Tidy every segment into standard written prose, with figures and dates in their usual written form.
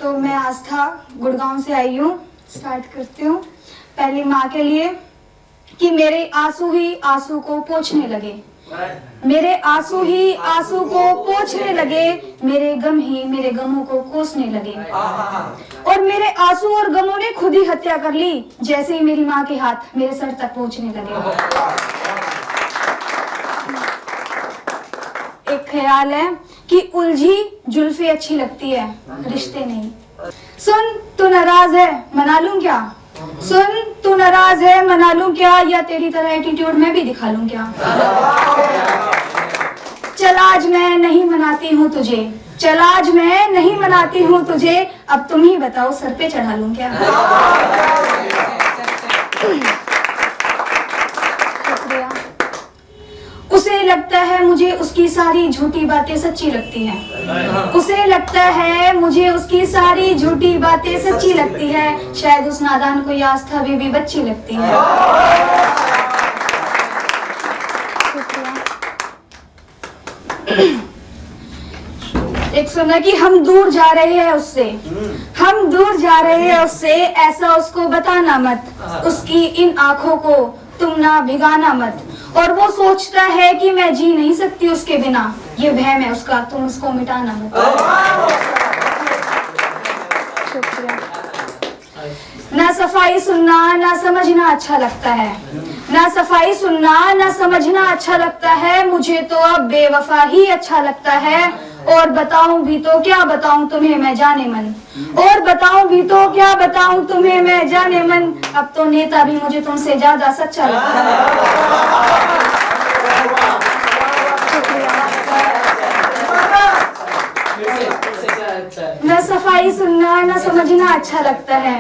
तो मैं आस्था गुड़गांव से आई हूँ। स्टार्ट करती हूँ। पहली माँ के लिए कि मेरे आंसू ही आंसू को पोंछने लगे, मेरे आंसू ही आंसू को पोंछने लगे, मेरे गम ही मेरे गमों को कोसने लगे, और मेरे आंसू और गमों ने खुद ही हत्या कर ली जैसे ही मेरी माँ के हाथ मेरे सर तक पहुँचने लगे। एक ख्याल है कि उलझी जुल्फी अच्छी लगती है, रिश्ते नहीं। सुन तू नाराज है मना लूं क्या, सुन तू नाराज है मना लूं क्या, या तेरी तरह एटीट्यूड मैं भी दिखा लूं क्या। चल आज मैं नहीं मनाती हूँ तुझे, चल आज मैं नहीं मनाती हूँ तुझे, अब तुम ही बताओ सर पे चढ़ा लूं क्या। उसे लगता है मुझे उसकी सारी झूठी बातें सच्ची लगती हैं, उसे लगता है मुझे उसकी सारी झूठी बातें सच्ची लगती है, शायद उस नादान को ये आस्था भी बच्ची लगती है। एक सुना कि हम दूर जा रहे हैं उससे, हम दूर जा रहे हैं उससे, ऐसा उसको बताना मत, उसकी इन आंखों को तुम ना भिगाना मत, और वो सोचता है कि मैं जी नहीं सकती उसके बिना, ये वहम है उसका, तुम उसको मिटाना मत। ना सफाई सुनना ना समझना अच्छा लगता है, ना सफाई सुनना ना समझना अच्छा लगता है, मुझे तो अब बेवफा ही अच्छा लगता है, और बताऊं भी तो क्या बताऊं तुम्हें मैं जाने मन, और बताऊं भी तो क्या बताऊं तुम्हें मैं जाने मन, अब तो नेता भी मुझे तुमसे ज्यादा सच्चा लगता है। न सफाई सुनना न समझना अच्छा लगता है,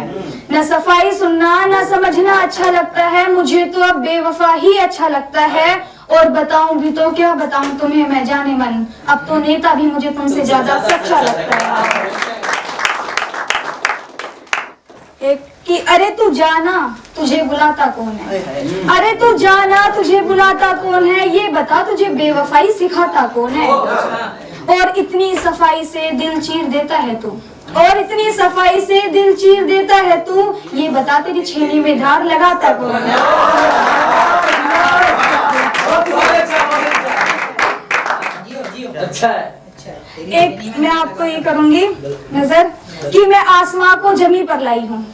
न सफाई सुनना न समझना अच्छा लगता है, मुझे तो अब बेवफा ही अच्छा लगता है, और बताऊं भी तो क्या बताऊं तुम्हें मैं जाने मन, अब तो नेता भी मुझे तुमसे ज्यादा सच्चा लगता है। एक कि अरे तू जाना तुझे बुलाता कौन है, अरे तू जाना तुझे बुलाता कौन है, ये बता तुझे बेवफाई सिखाता कौन है, और इतनी सफाई से दिल चीर देता है तू, और इतनी सफाई से दिल चीर देता है तू, ये बता तेरी छेनी में धार लगाता कौन है। एक मैं आपको ये करूंगी नजर कि मैं आसमां को जमी पर लाई हूँ,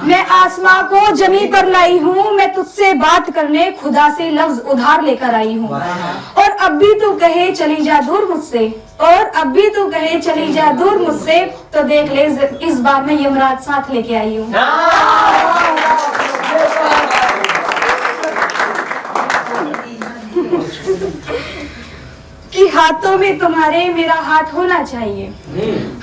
मैं आसमां को जमी पर लाई हूँ, मैं तुझसे बात करने खुदा से लफ्ज उधार लेकर आई हूँ, और अब भी तू कहे चली जा दूर मुझसे, और अब भी तू कहे चली जा दूर मुझसे, तो देख ले इस बार मैं यमराज साथ लेके आई हूँ। कि हाथों में तुम्हारे मेरा हाथ होना चाहिए,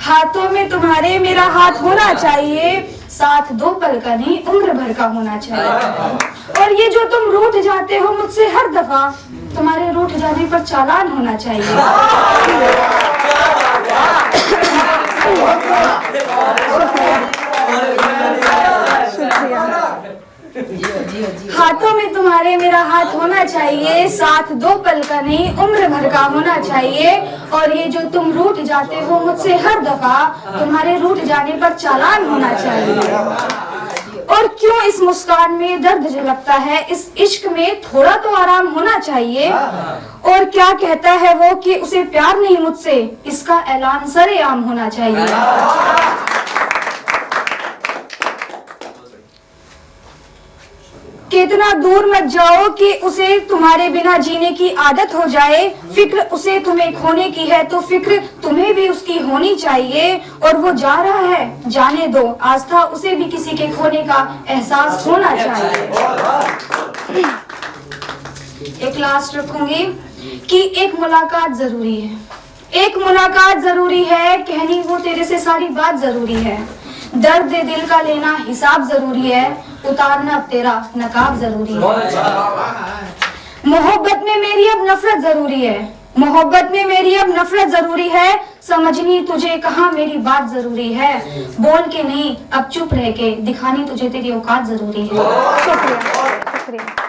हाथों में तुम्हारे मेरा हाथ होना चाहिए, साथ दो पल का नहीं उम्र भर का होना चाहिए, और ये जो तुम रूठ जाते हो मुझसे हर दफा, तुम्हारे रूठ जाने पर चालान होना चाहिए। हाथों में तुम्हारे मेरा हाथ होना चाहिए, साथ दो पल का नहीं उम्र भर का होना चाहिए, और ये जो तुम रूठ जाते हो मुझसे हर दफा, तुम्हारे रूठ जाने पर चालान होना चाहिए। और क्यों इस मुस्कान में दर्द झलकता है, इस इश्क में थोड़ा तो आराम होना चाहिए, और क्या कहता है वो कि उसे प्यार नहीं मुझसे, इसका ऐलान सरेआम होना चाहिए। कितना दूर मत जाओ कि उसे तुम्हारे बिना जीने की आदत हो जाए, फिक्र उसे तुम्हें खोने की है तो फिक्र तुम्हें भी उसकी होनी चाहिए, और वो जा रहा है जाने दो, आस्था उसे भी किसी के खोने का एहसास होना चाहिए। एक लास्ट रखूंगी कि एक मुलाकात जरूरी है, एक मुलाकात जरूरी है, कहनी वो तेरे से सारी बात जरूरी है, दर्द दिल का लेना हिसाब जरूरी है, उतारना अब तेरा नकाब जरूरी है। मोहब्बत में मेरी अब नफरत जरूरी है, मोहब्बत में मेरी अब नफरत जरूरी है, समझनी तुझे कहाँ मेरी बात जरूरी है, बोल के नहीं अब चुप रह के दिखानी तुझे तेरी औकात जरूरी है। शुक्रिया।